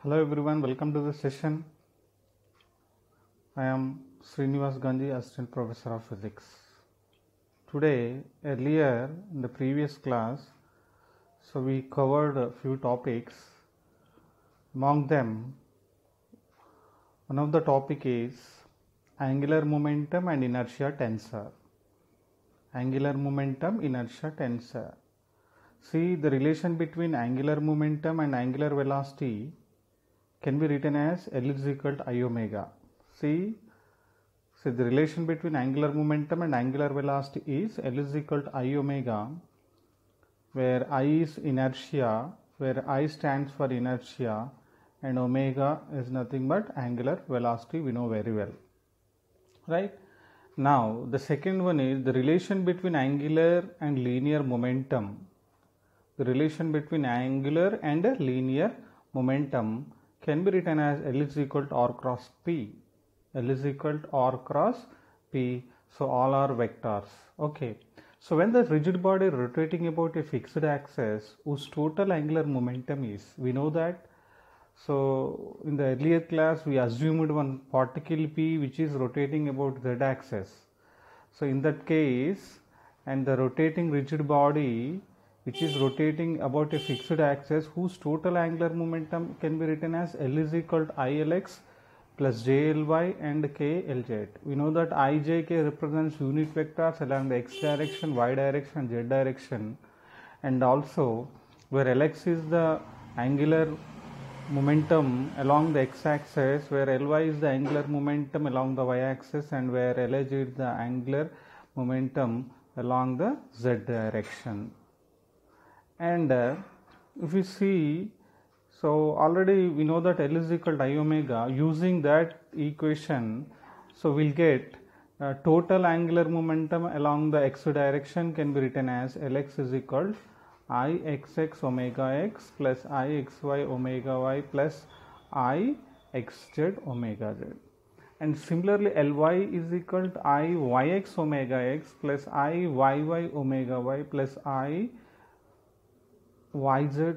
Hello everyone, welcome to the session. I am Srinivas Gandhi, Assistant Professor of Physics. Today, earlier in the previous class, we covered a few topics. Among them, one of the topic is angular momentum and inertia tensor. Angular momentum, inertia tensor. See, the relation between angular momentum and angular velocity can be written as L is equal to I omega. See, the relation between angular momentum and angular velocity is L is equal to I omega, where I is inertia, where I stands for inertia, and omega is nothing but angular velocity, we know very well. Right? Now, the second one is the relation between angular and linear momentum. The relation between angular and linear momentum can be written as L is equal to R cross P. L is equal to R cross P. So all are vectors. Okay. So when the rigid body is rotating about a fixed axis whose total angular momentum is, we know that. So in the earlier class we assumed one particle P which is rotating about z axis. So in that case, and the rotating rigid body which is rotating about a fixed axis whose total angular momentum can be written as L is equal to ILX plus JLY and KLZ. We know that IJK represents unit vectors along the x direction, y direction and z direction, and also where Lx is the angular momentum along the x axis, where Ly is the angular momentum along the y axis, and where Lj is the angular momentum along the z direction. And if we see, so already we know that L is equal to I omega. Using that equation, so we'll get total angular momentum along the x direction can be written as Lx is equal to Ixx omega x plus Ixy omega y plus Ixz omega z. And similarly, Ly is equal to Iyx omega x plus Iyy omega y plus Iyz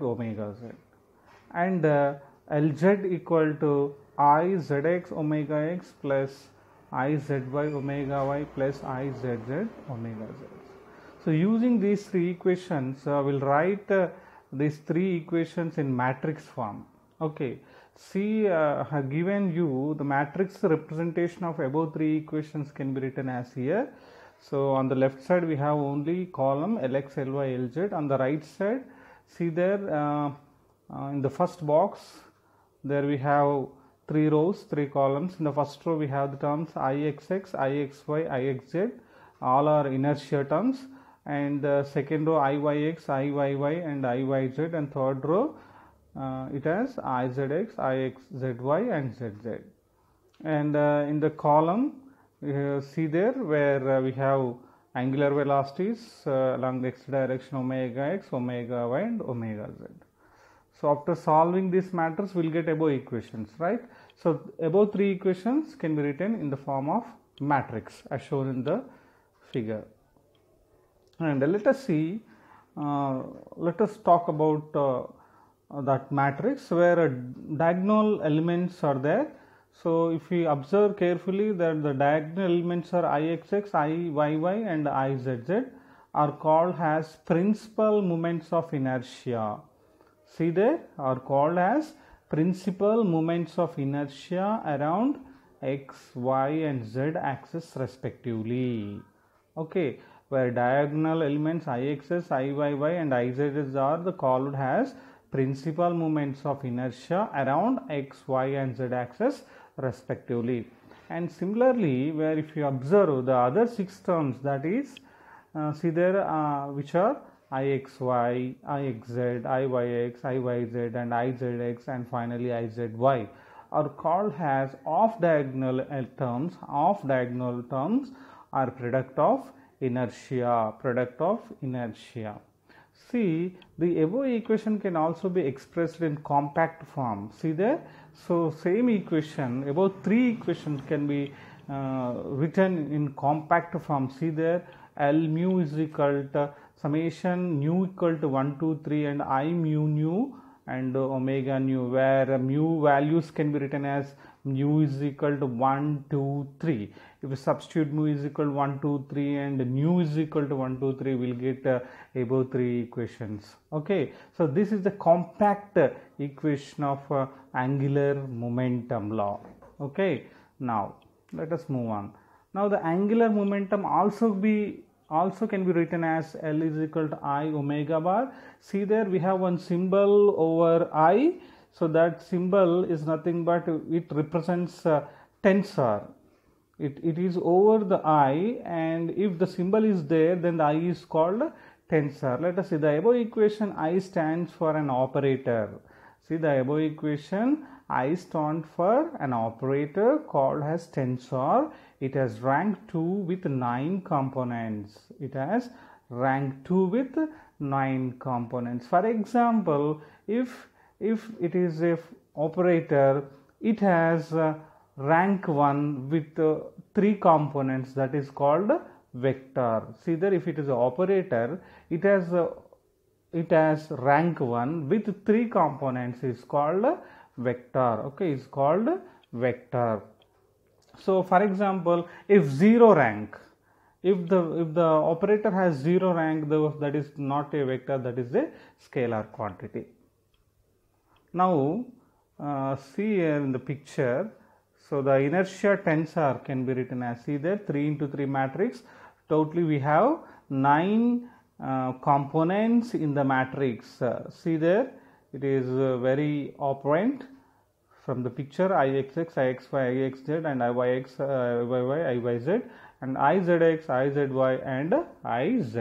omega z. And Lz equal to Izx omega x plus Izy omega y plus Izz omega z. So using these three equations, we'll write these three equations in matrix form. Okay. See, have given you the matrix representation of above three equations can be written as here. So on the left side we have only column Lx, Ly, Lz. On the right side, see there in the first box, there we have three rows, three columns. In the first row we have the terms Ixx, Ixy, Ixz, all are inertia terms. And the second row Iyx, Iyy and Iyz, and third row it has Izx, Ixzy and Zz. And in the column see there where we have angular velocities along the x direction omega x, omega y and omega z. So after solving this matrix, we'll get above equations, right? So above three equations can be written in the form of matrix as shown in the figure. And let us see, let us talk about that matrix where diagonal elements are there. So if we observe carefully that the diagonal elements are Ixx, Iyy and Izz are called as principal moments of inertia. See there, are called as principal moments of inertia around x, y and z axis respectively. Okay, where diagonal elements Ixx, Iyy and Izz are called as principal moments of inertia around x, y and z axis respectively. And similarly, where if you observe the other six terms, that is see there which are Ixy, Ixz, Iyx, Iyz and Izx and finally Izy are called as off diagonal terms. Off diagonal terms are product of inertia. See, the above equation can also be expressed in compact form. See there. So same equation, above three equations can be written in compact form. See there, L mu is equal to summation nu equal to 1 2 3 and I mu nu and omega nu, where mu values can be written as mu is equal to 1, 2, 3. If we substitute mu is equal to 1, 2, 3 and nu is equal to 1, 2, 3, we'll get above 3 equations. Okay, so this is the compact equation of angular momentum law. Okay, now let us move on. Now the angular momentum also can be written as L is equal to I omega bar. See there, we have one symbol over I. So that symbol is nothing but it represents tensor. It is over the I, and if the symbol is there, then the I is called tensor. Let us see the above equation. I stands for an operator. See the above equation, I stands for an operator called as tensor. It has rank 2 with 9 components. It has rank 2 with 9 components. For example, if it is a operator, it has rank 1 with 3 components, that is called vector. See there, if it is an operator, it has rank 1 with 3 components, is called vector. Okay, is called vector. So for example, if 0 rank, if the operator has 0 rank, that is not a vector, that is a scalar quantity. Now see here in the picture, so the inertia tensor can be written as, see there, 3 into 3 matrix. Totally we have 9 components in the matrix. See there, it is very apparent from the picture, Ixx, Ixy, Ixz and Iyx, Iyy, Iyz, and Izx, Izy and Izz.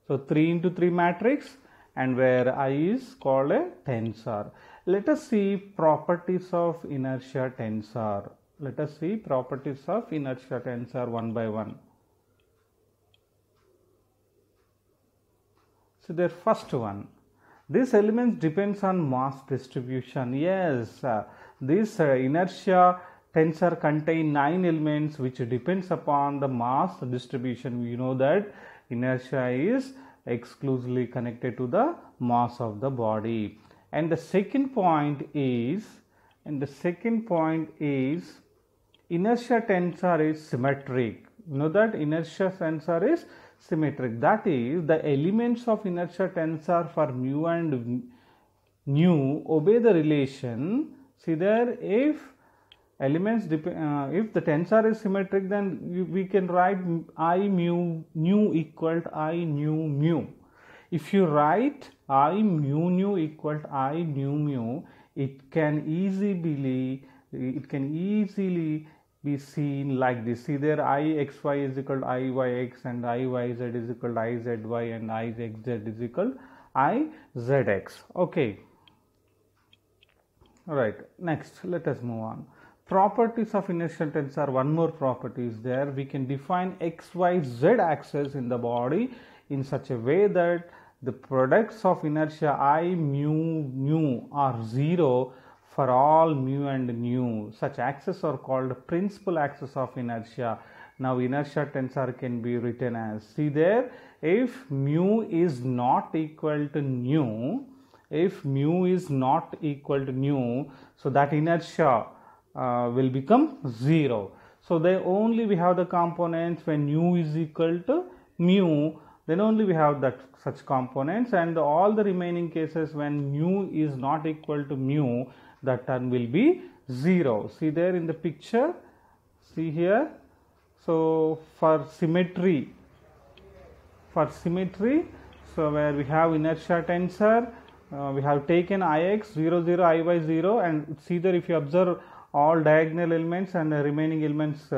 So 3 into 3 matrix, and where I is called a tensor. Let us see properties of inertia tensor. Let us see properties of inertia tensor one by one. So the first one, this element depends on mass distribution. Yes, this inertia tensor contain 9 elements which depends upon the mass distribution. We know that inertia is exclusively connected to the mass of the body. And the second point is, inertia tensor is symmetric. You know that inertia tensor is symmetric. That is, the elements of inertia tensor for mu and nu obey the relation. See there, if elements if the tensor is symmetric, then we can write I mu nu equal to I nu mu. If you write I mu nu equal to I nu mu, it can easily be seen like this. See there, Ixy is equal to Iyx and Iyz is equal to Izy and Izz is equal to Izx. Okay. Alright, next let us move on. Properties of inertial tensor, one more property is there. We can define x, y, z axis in the body in such a way that the products of inertia I, mu, nu are 0 for all mu and nu. Such axes are called principal axis of inertia. Now inertia tensor can be written as, see there, if mu is not equal to nu, so that inertia will become 0. So they only we have the components when nu is equal to mu, then only we have that such components, and all the remaining cases when nu is not equal to mu, that term will be 0. See there in the picture, see here. So for symmetry, so where we have inertia tensor, we have taken Ix 0 0 Iy 0, and see there, if you observe all diagonal elements and the remaining elements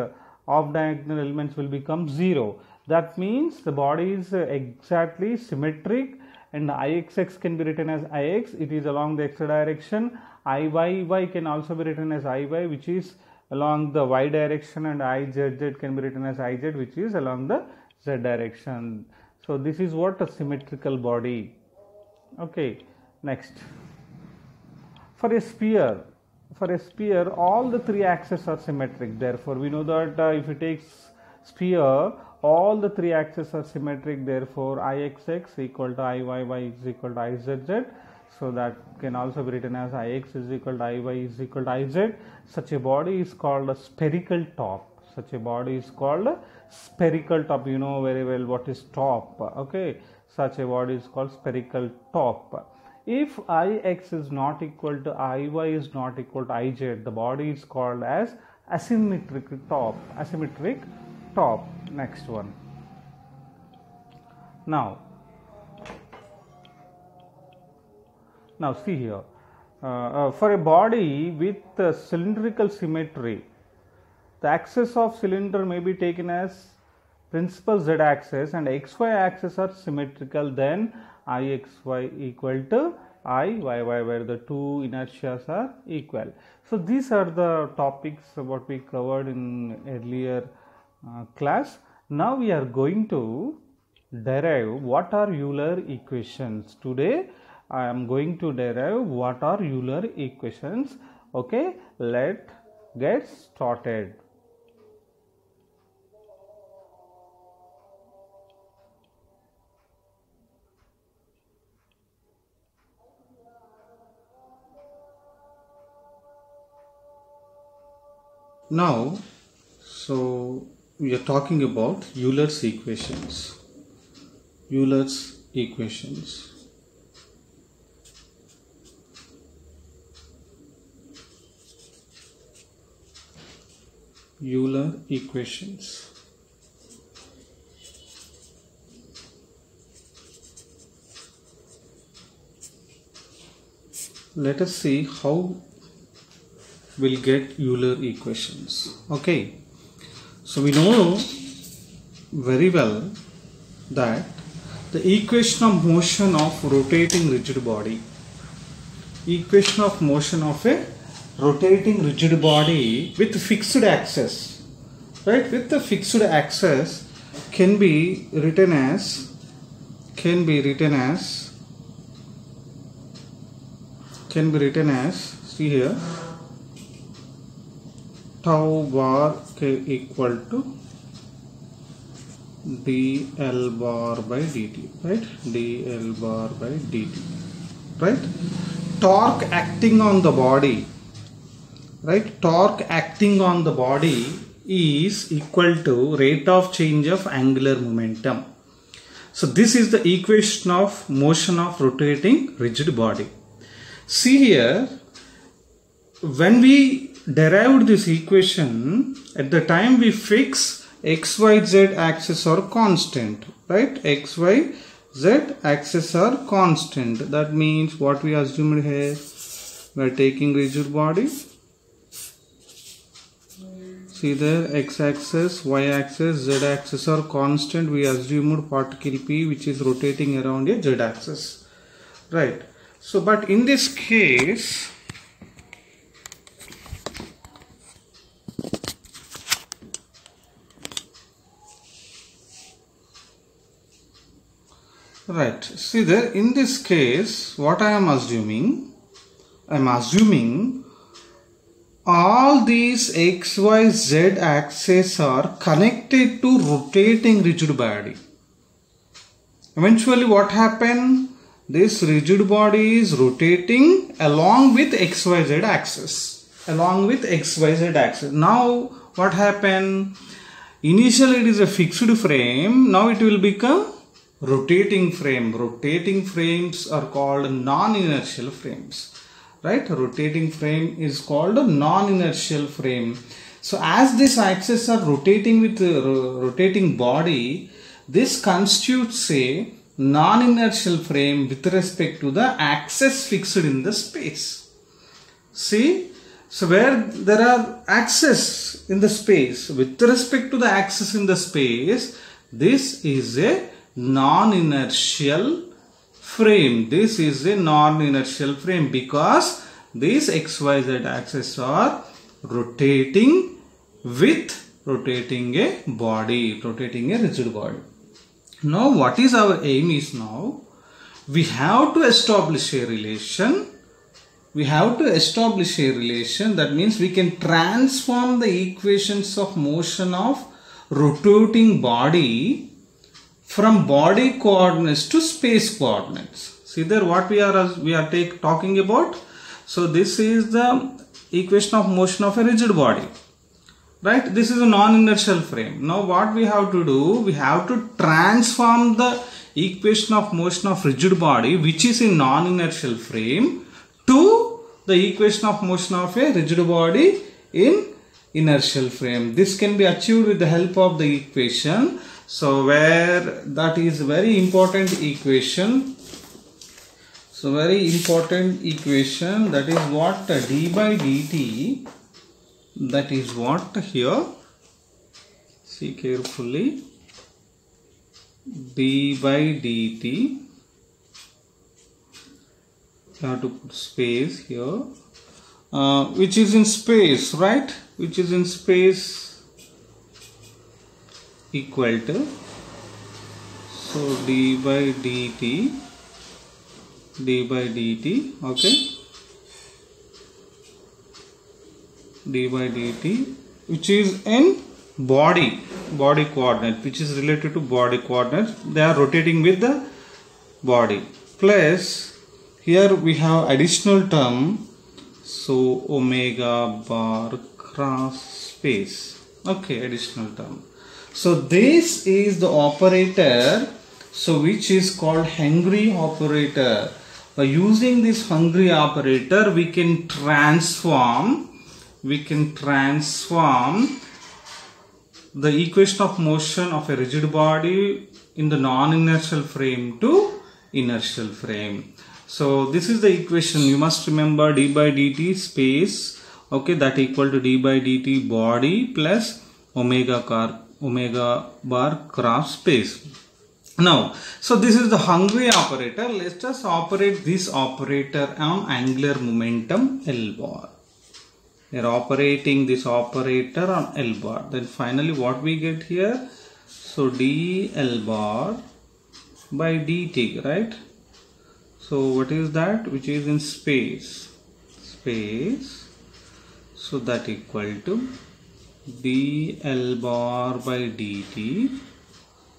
off diagonal elements will become 0. That means the body is exactly symmetric, and Ixx can be written as Ix, it is along the x direction. Iyy can also be written as Iy, which is along the y direction, and Izz can be written as Iz, which is along the z direction. So this is what a symmetrical body. Okay, next. For a sphere, all the 3 axes are symmetric. Therefore, we know that if it takes sphere, all the three axes are symmetric, therefore Ixx equal to Iyy is equal to Izz. So that can also be written as Ix is equal to Iy is equal to Iz. Such a body is called a spherical top. Such a body is called a spherical top. You know very well what is top. Okay, such a body is called spherical top. If Ix is not equal to Iy is not equal to Iz, the body is called as asymmetric top. Asymmetric top. Next one. Now see here. For a body with cylindrical symmetry, the axis of cylinder may be taken as principal z axis and xy axis are symmetrical, then Ixy equal to Iyy, where the two inertias are equal. So these are the topics what we covered in earlier class. Now we are going to derive what are Euler equations. Today I am going to derive what are Euler equations. Okay, let's get started. Now, so we are talking about Euler's equations. Euler's equations. Euler equations. Let us see how we'll get Euler equations. Okay, so we know very well that the equation of motion of rotating rigid body, equation of motion of a rotating rigid body with fixed axis, right, with the fixed axis can be written as see here, tau bar k equal to dl bar by dt, right, dl bar by dt, right. Torque acting on the body, right, torque acting on the body is equal to rate of change of angular momentum. So this is the equation of motion of rotating rigid body. See here, when we derived this equation, at the time we fix xyz axis are constant, right, xyz axis are constant. That means what we assumed here, we are taking rigid body. See there, x-axis, y-axis, z-axis are constant. We assumed particle P which is rotating around a z-axis, right. So but in this case, right, see there, in this case what I am assuming, all these x, y, z axes are connected to rotating rigid body. Eventually what happened? This rigid body is rotating along with xyz axis. Now what happened? Initially it is a fixed frame. Now it will become rotating frame. Rotating frames are called non-inertial frames. Right? Rotating frame is called a non-inertial frame. So as these axes are rotating with the rotating body, this constitutes a non-inertial frame with respect to the axis fixed in the space. See, so where there are axes in the space, with respect to the axis in the space, this is a non-inertial frame. This is a non-inertial frame because these xyz axes are rotating with rotating a body, rotating a rigid body. Now what is our aim is, now we have to establish a relation. That means we can transform the equations of motion of rotating body from body coordinates to space coordinates. See there what we are talking about. So this is the equation of motion of a rigid body, right? This is a non-inertial frame. Now what we have to do, we have to transform the equation of motion of rigid body, which is in non-inertial frame, to the equation of motion of a rigid body in inertial frame. This can be achieved with the help of the equation. So where that is very important equation. So very important equation, that is what d by dt, that is what here, see carefully, d by dt, you have to put space here, which is in space, right, which is in space, equal to, so d by dt, okay, d by dt, which is in body coordinate, which is related to body coordinates. They are rotating with the body, plus here we have additional term, so omega bar cross space, okay, additional term. So this is the operator, so which is called Hengry operator. By using this Hengry operator, we can transform the equation of motion of a rigid body in the non-inertial frame to inertial frame. So this is the equation. You must remember d by dt space, okay, that equal to d by dt body plus omega bar cross space. Now, so this is the Hengry operator. Let's just operate this operator on angular momentum L bar. We are operating this operator on L bar. Then finally what we get here? So dL bar by dt, right? So what is that? Which is in space. So that equal to dL bar by dt,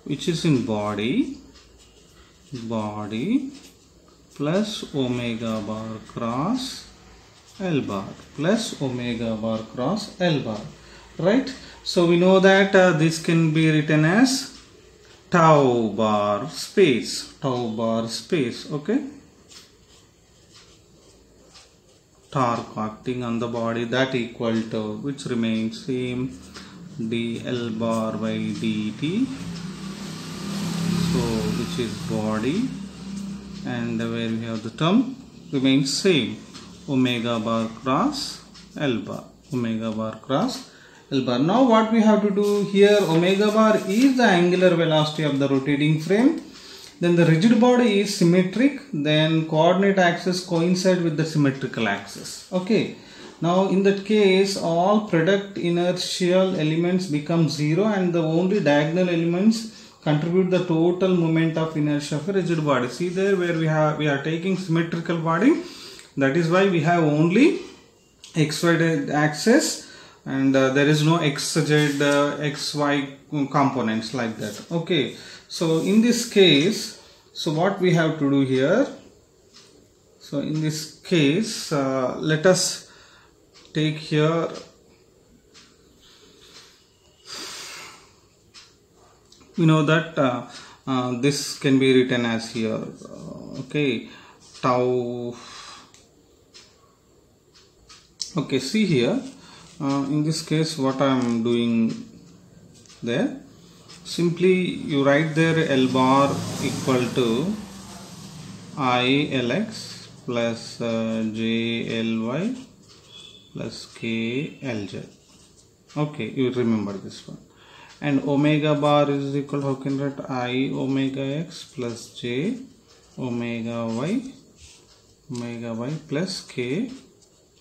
which is in body plus omega bar cross L bar plus omega bar cross L bar, right? So we know that this can be written as tau bar space, okay? Torque acting on the body, that equal to, which remains same, dL bar by dt, so which is body, and where we have the term remains same, omega bar cross L bar, Now what we have to do here, omega bar is the angular velocity of the rotating frame, then the rigid body is symmetric, then coordinate axis coincide with the symmetrical axis, okay. Now in that case, all product inertial elements become 0 and the only diagonal elements contribute the total moment of inertia of a rigid body. See there where we are taking symmetrical body, that is why we have only xy axis and there is no xz xy components like that, okay. So in this case, so what we have to do here, so in this case let us take here we know that this can be written as here, okay, tau, okay. See here, in this case what I am doing there, simply you write there L bar equal to I Lx plus J Ly plus K Lz, okay, you remember this one. And omega bar is equal to, how can write, I omega x plus j omega y plus k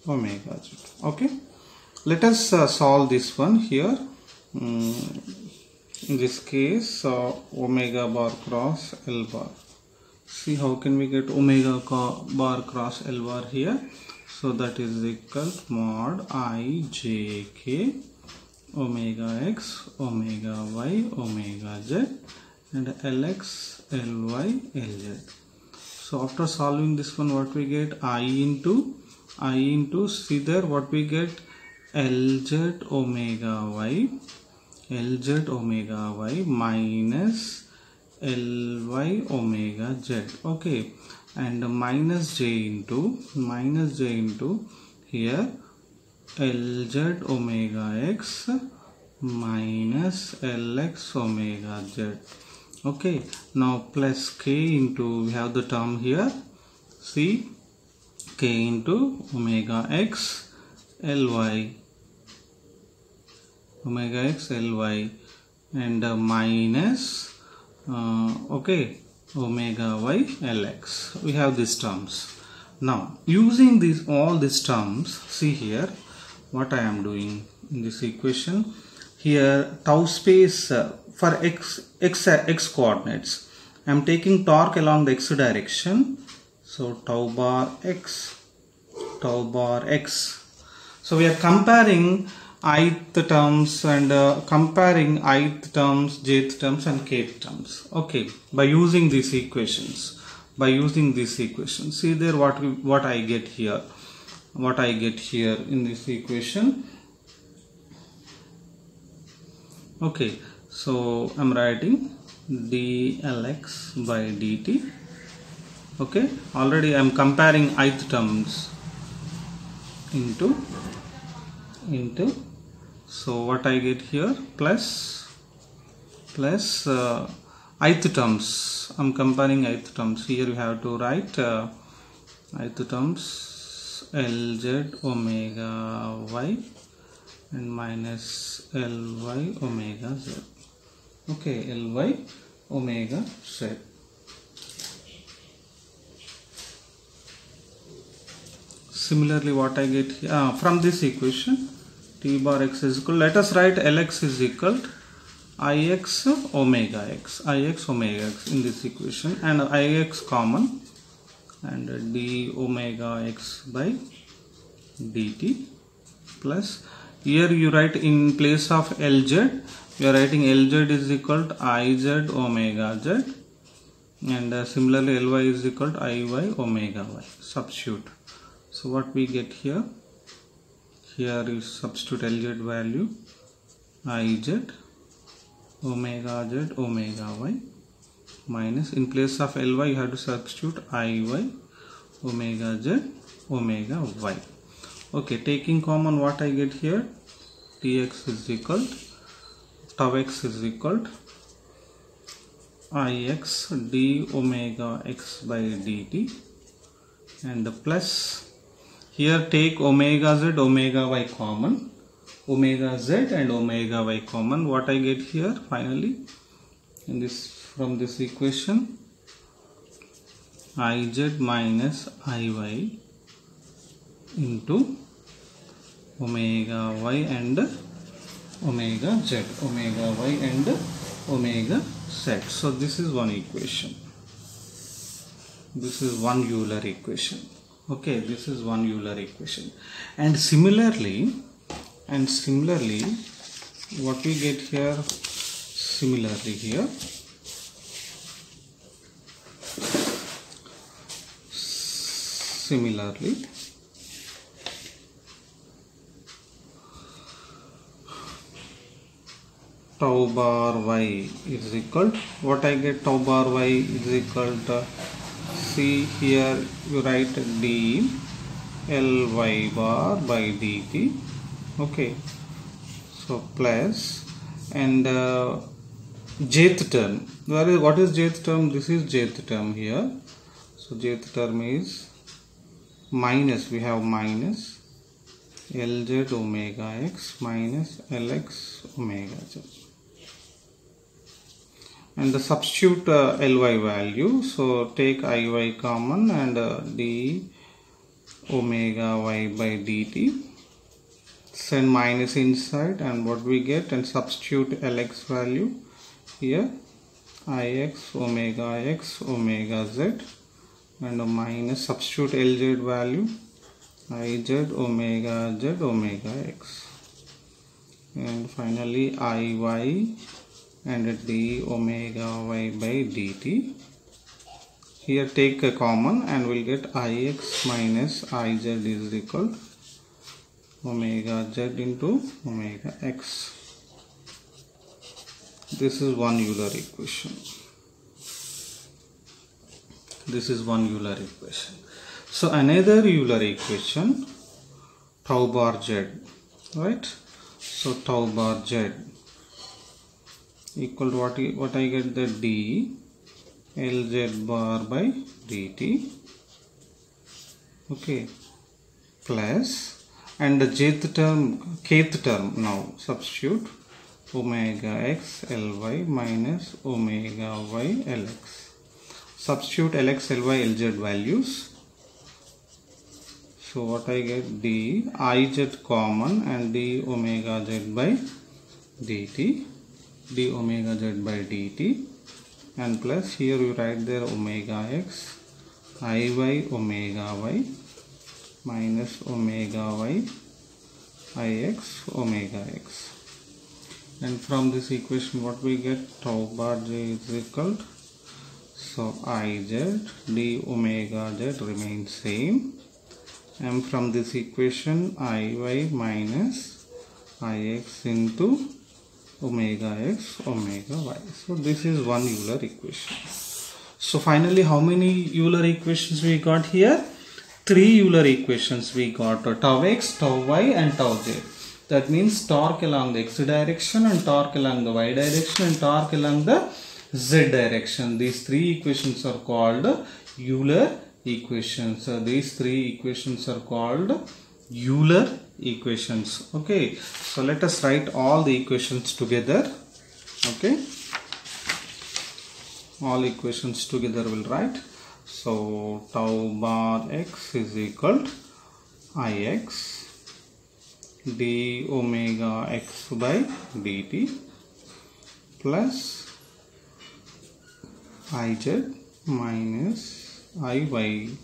omega z, okay. Let us solve this one here. In this case, omega bar cross L bar. See how can we get omega bar cross L bar here? So that is equal to mod I j k omega x, omega y, omega z, and Lx, Ly, Lz. So after solving this one, what we get? I into see there what we get? Lz omega y, Lz omega y minus Ly omega z. Okay, and minus j into here Lz omega x minus Lx omega z. Okay, now plus k into, we have the term here, see, k into omega x Ly, omega x Ly, and minus okay, omega y Lx. We have these terms. Now using all these terms, see here what I am doing in this equation. Here tau space for x coordinates, I am taking torque along the x direction. So tau bar x. So we are comparing ith terms and comparing ith terms, jth terms and kth terms. Okay, by using these equations. See there what I get here. What I get here in this equation. Okay, so I'm writing dlx by dt. Okay, already I'm comparing ith terms into so what I get here plus ith terms. I'm comparing ith terms. Here you have to write ith terms Lz omega y and minus Ly omega z. Okay, Ly omega z. Similarly, what I get here from this equation, t bar x is equal, let us write Lx is equal to Ix omega x, in this equation, and Ix common, and d omega x by dt plus, here you write in place of Lz, you are writing Lz is equal to Iz omega z, and similarly Ly is equal to Iy omega y. Substitute. So what we get here? Here you substitute Lz value, Iz omega z omega y minus, in place of Ly you have to substitute Iy omega z omega y. Okay, taking common, what I get here? Tx is equal to tau x is equal to Ix d omega x by dt, and plus here take omega z omega y common, omega z and omega y common. What I get here finally in this, from this equation, Iz minus Iy into omega y and omega z, omega y and omega z. So this is one equation. This is one Euler equation. Okay, this is one Euler equation. And similarly, what we get here, similarly tau bar y is equal to, what I get? Tau bar y is equal to, see here you write d Ly bar by dt. Okay, so plus, and jth term, what is jth term? This is jth term here. So jth term is minus, we have minus Lz omega x minus Lx omega z, and the substitute Ly value. So take Iy common, and d omega y by dt, send minus inside, and what we get, and substitute Lx value here, Ix omega x omega z, and a minus, substitute Lz value, Iz omega z omega x, and finally Iy and d omega y by dt. Here take a common and we'll get Ix minus Iz is equal to omega z into omega x. This is one Euler equation. This is one Euler equation. So another Euler equation, tau bar z, right? So tau bar z equal to what I get, the d Lz bar by dt, okay, plus, and the kth term now substitute omega x Ly minus omega y Lx. Substitute Lx, Ly, Lz values. So what I get, d Iz common and d omega z by dt, d omega z by dt, and plus here you write there omega x Iy omega y minus omega y Ix omega x. And from this equation what we get, tau bar j is equal to, so Iz d omega z remains same, and from this equation Iy minus Ix into omega x omega y. So this is one Euler equation. So finally how many Euler equations we got here? 3 Euler equations we got, tau x, tau y and tau z. That means torque along the x direction and torque along the y direction and torque along the z direction. These 3 equations are called Euler equations. These 3 equations are called Euler equations. Okay, so let us write all the equations together. Okay, all equations together will write. So tau bar x is equal to Ix d omega x by dt plus Iz minus Iy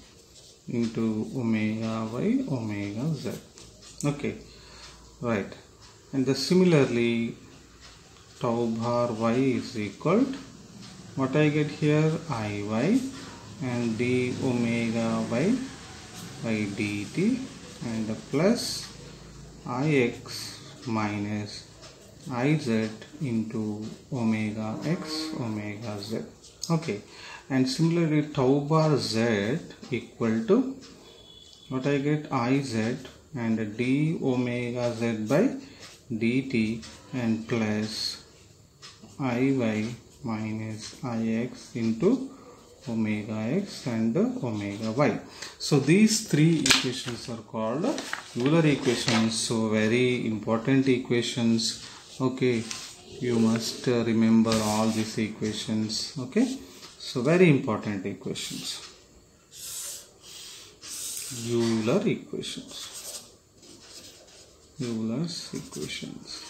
into omega y omega z. Okay, right. And similarly tau bar y is equal to, what I get here, Iy and d omega y by dt and plus Ix minus Iz into omega x omega z. Okay, and similarly tau bar z equal to, what I get, Iz and d omega z by dt and plus Iy minus Ix into omega x and omega y. So these 3 equations are called Euler equations. So very important equations. Okay, you must remember all these equations. Okay, so very important equations, Euler equations, Euler's equations.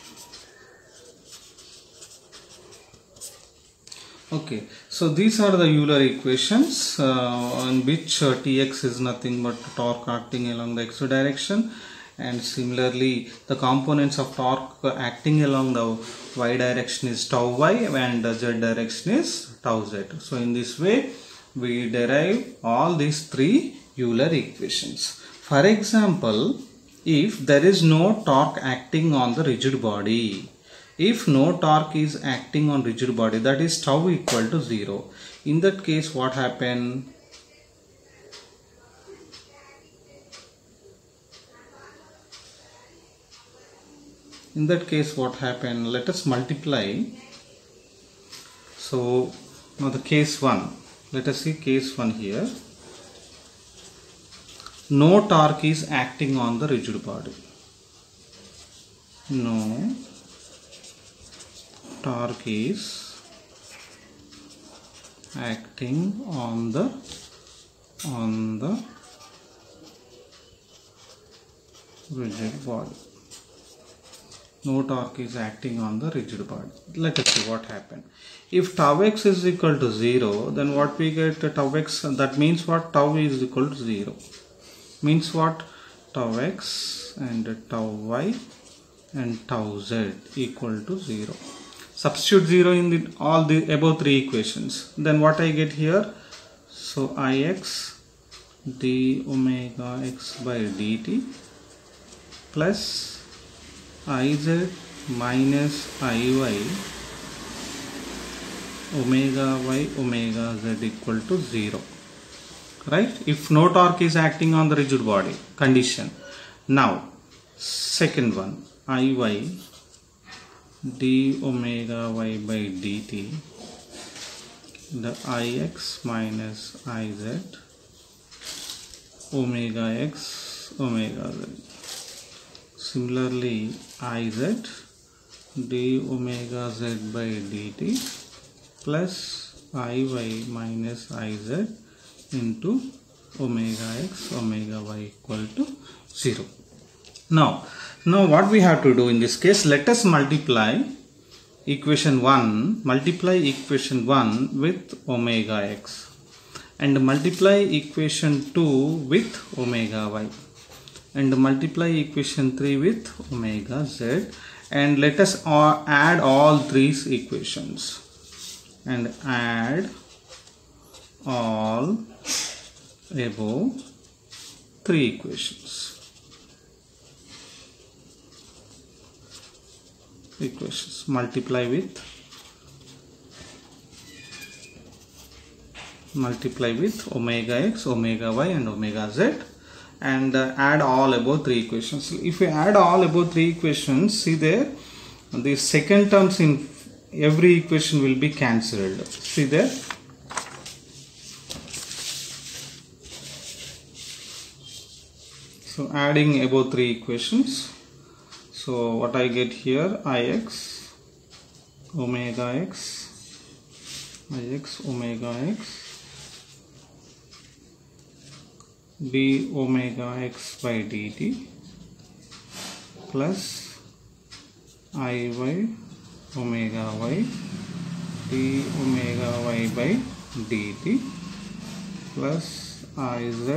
Okay, so these are the Euler equations in which Tx is nothing but torque acting along the x direction, and similarly the components of torque acting along the y direction is tau y and the z direction is tau z. So in this way we derive all these 3 Euler equations. For example, if there is no torque acting on the rigid body, if no torque is acting on rigid body, that is tau equal to 0, in that case what happen? In that case what happen? Let us multiply. So now the case 1, let us see case 1 here. No torque is acting on the rigid body. No torque is acting on the rigid body. No torque is acting on the rigid body. Let us see what happened. If tau x is equal to 0, then what we get, tau x, that means what, tau is equal to 0. Means what, tau x and tau y and tau z equal to 0. Substitute 0 in all the above three equations. Then what I get here? So Ix d omega x by dt plus Iz minus Iy omega y omega z equal to 0. Right? If no torque is acting on the rigid body condition. Now second one, Iy d omega y by dt, the Ix minus Iz omega x omega z. Similarly, Iz d omega z by dt plus Iy minus Iz into omega x omega y equal to 0. Now what we have to do in this case, let us multiply equation 1 with omega x and multiply equation 2 with omega y and multiply equation 3 with omega z, and let us add all these equations and add all above three equations. Multiply with omega x, omega y and omega z, and add all above three equations. If we add all above three equations, see there, the second terms in every equation will be cancelled. See there. So adding above three equations. So what I get here, Ix omega x d omega x by dt plus Iy omega y d omega y by dt plus Iz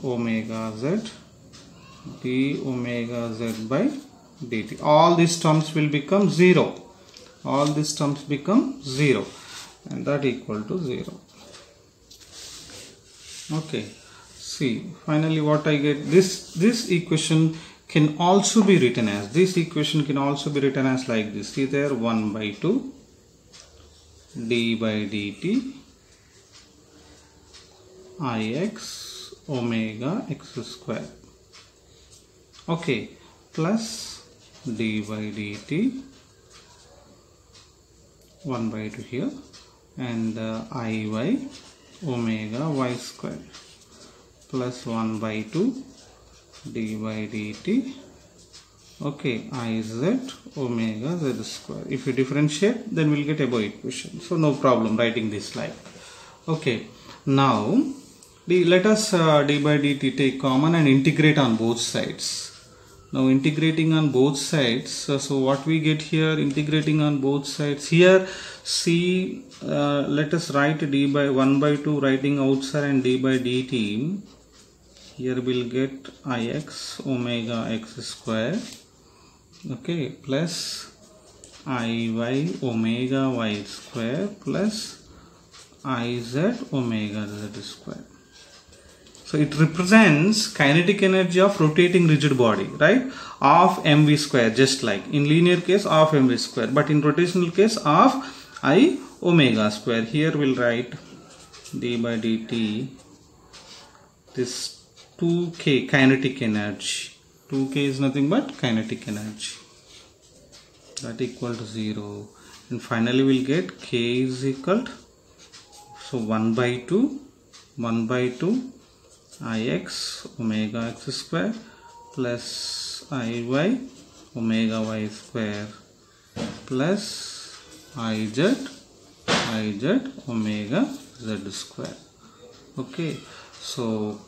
omega z d omega z by dt. All these terms will become 0. All these terms become 0 and that equal to 0. Okay. See, finally what I get, this equation can also be written as, like this. See there, 1 by 2 d by dt Ix omega x square. Okay, plus d by dt 1 by 2 here and Iy omega y square plus 1 by 2 d by dt, okay, Iz omega z square. If you differentiate, then we'll get above equation. So no problem writing this like. Okay, now let us d by dt take common and integrate on both sides. Now integrating on both sides, so what we get here, integrating on both sides, here see, let us write d by 1 by 2 writing outside and d by dt. Here we'll get Ix omega x square, okay, plus Iy omega y square plus Iz omega z square. So it represents kinetic energy of rotating rigid body, right, of mv square, just like in linear case of mv square, but in rotational case of I omega square. Here we'll write d by dt, this 2k kinetic energy, 2k is nothing but kinetic energy, that equal to 0, and finally we'll get k is equal to, so 1 by 2 Ix omega x square plus Iy omega y square plus Iz omega z square. Okay, so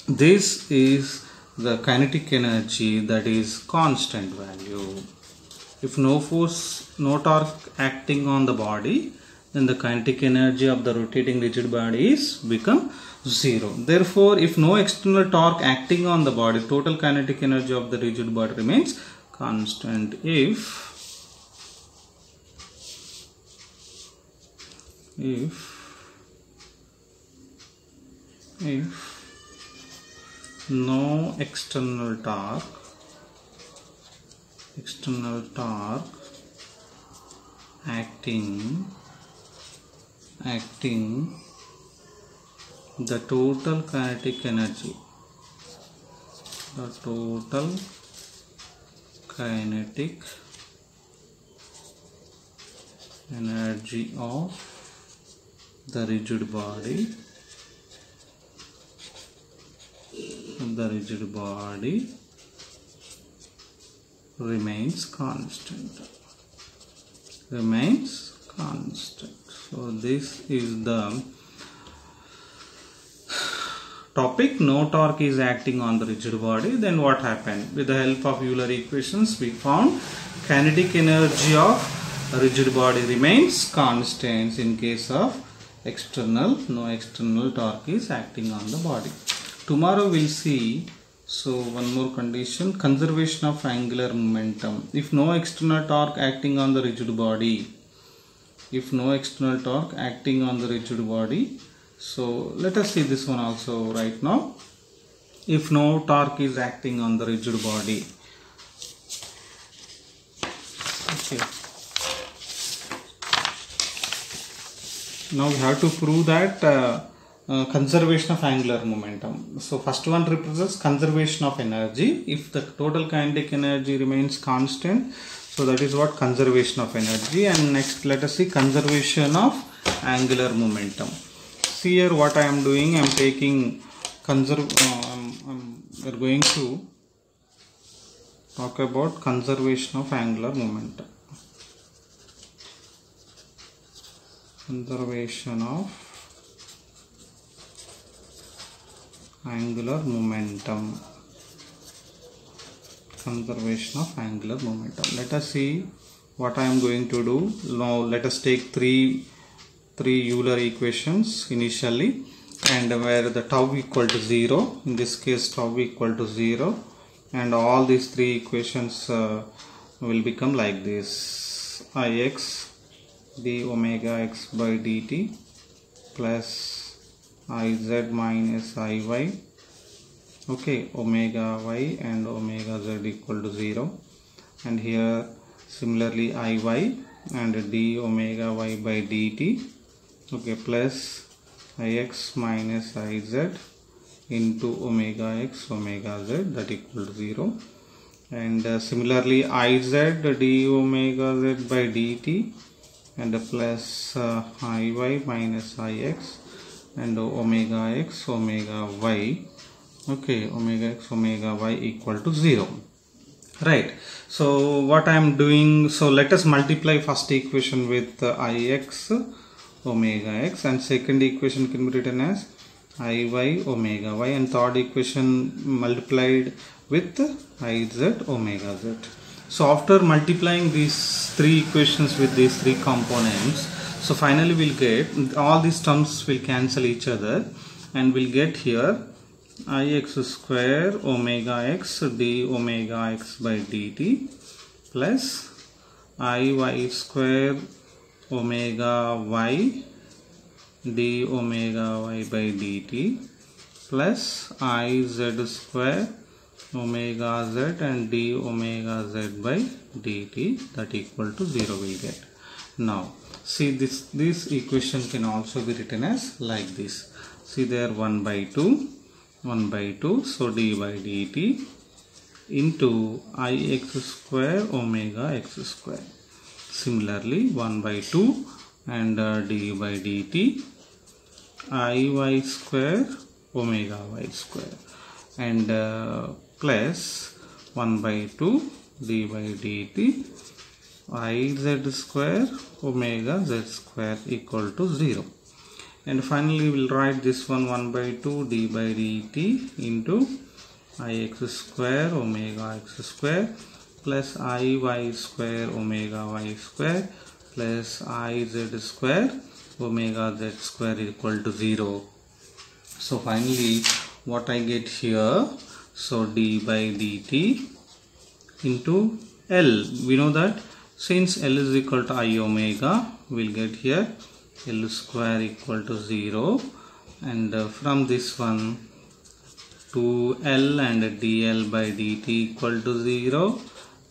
this is the kinetic energy, that is constant value. If no force, no torque acting on the body, then the kinetic energy of the rotating rigid body is become 0. Therefore, if no external torque acting on the body, total kinetic energy of the rigid body remains constant if no external torque acting the total kinetic energy of the rigid body remains constant. So this is the topic. No torque is acting on the rigid body. Then what happened? With the help of Euler equations, we found kinetic energy of a rigid body remains constant in case of no external torque is acting on the body. Tomorrow we'll see. So one more condition, conservation of angular momentum. If no external torque acting on the rigid body, so let us see this one also right now. If no torque is acting on the rigid body, okay. Now we have to prove that conservation of angular momentum. So first one represents conservation of energy. If the total kinetic energy remains constant, so that is what conservation of energy. And next let us see conservation of angular momentum. See here what I am doing. I am taking we are going to talk about conservation of angular momentum. Conservation of angular momentum. Let us see what I am going to do. Now let us take three Euler equations initially, and where the tau equal to 0, in this case tau equal to 0, and all these three equations will become like this: Ix d omega x by dt plus Iz minus Iy, okay, omega y and omega z equal to 0, and here similarly Iy and d omega y by dt, okay, plus Ix minus Iz into omega x omega z, that equal to 0, and similarly Iz d omega z by dt and plus Iy minus Ix and omega x omega y, okay, omega x omega y equal to 0, right? So what I am doing, so let us multiply first equation with Ix omega x, and second equation can be written as Iy omega y, and third equation multiplied with Iz omega z. So after multiplying these three equations with these three components, so finally we'll get all these terms will cancel each other, and we'll get here Ix square omega x d omega x by dt plus Iy square omega y d omega y by dt plus Iz square omega z and d omega z by dt, that equal to 0 will get. Now see this equation can also be written as like this. See there 1 by 2, so d by dt into Ix square omega x square. Similarly 1 by 2 and d by dt Iy square omega y square, and plus 1 by 2 d by dt Iz square omega z square equal to 0. And finally we'll write this one 1 by 2 d by dt into Ix square omega x square plus Iy square omega y square plus Iz square omega z square equal to 0. So finally what I get here, so d by dt into L, we know that since L is equal to I omega, we'll get here L square equal to 0, and from this one 2L and dl by dt equal to 0,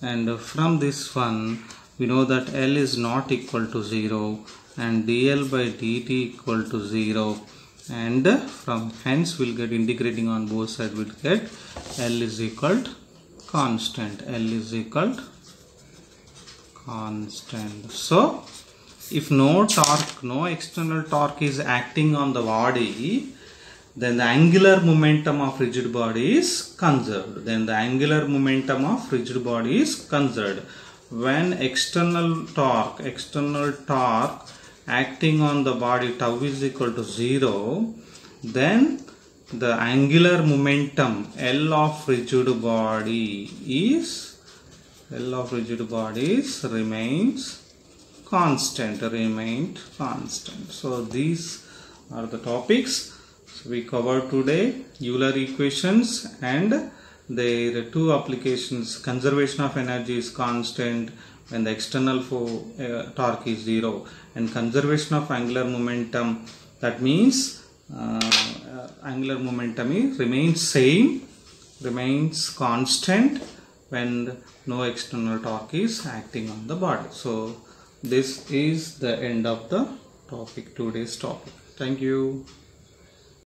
and from this one we know that L is not equal to 0 and dl by dt equal to 0, and from hence we'll get integrating on both sides, we'll get L is equal to constant. L is equal to constant. So if no torque, no external torque is acting on the body, then the angular momentum of rigid body is conserved. Then the angular momentum of rigid body is conserved. When external torque acting on the body tau is equal to 0, then the angular momentum L of rigid body remains constant. So these are the topics we covered today. Euler equations and their two applications. Conservation of energy is constant when the external torque is 0, and conservation of angular momentum, that means angular momentum remains constant when no external torque is acting on the body. So this is the end of the topic, today's topic. Thank you.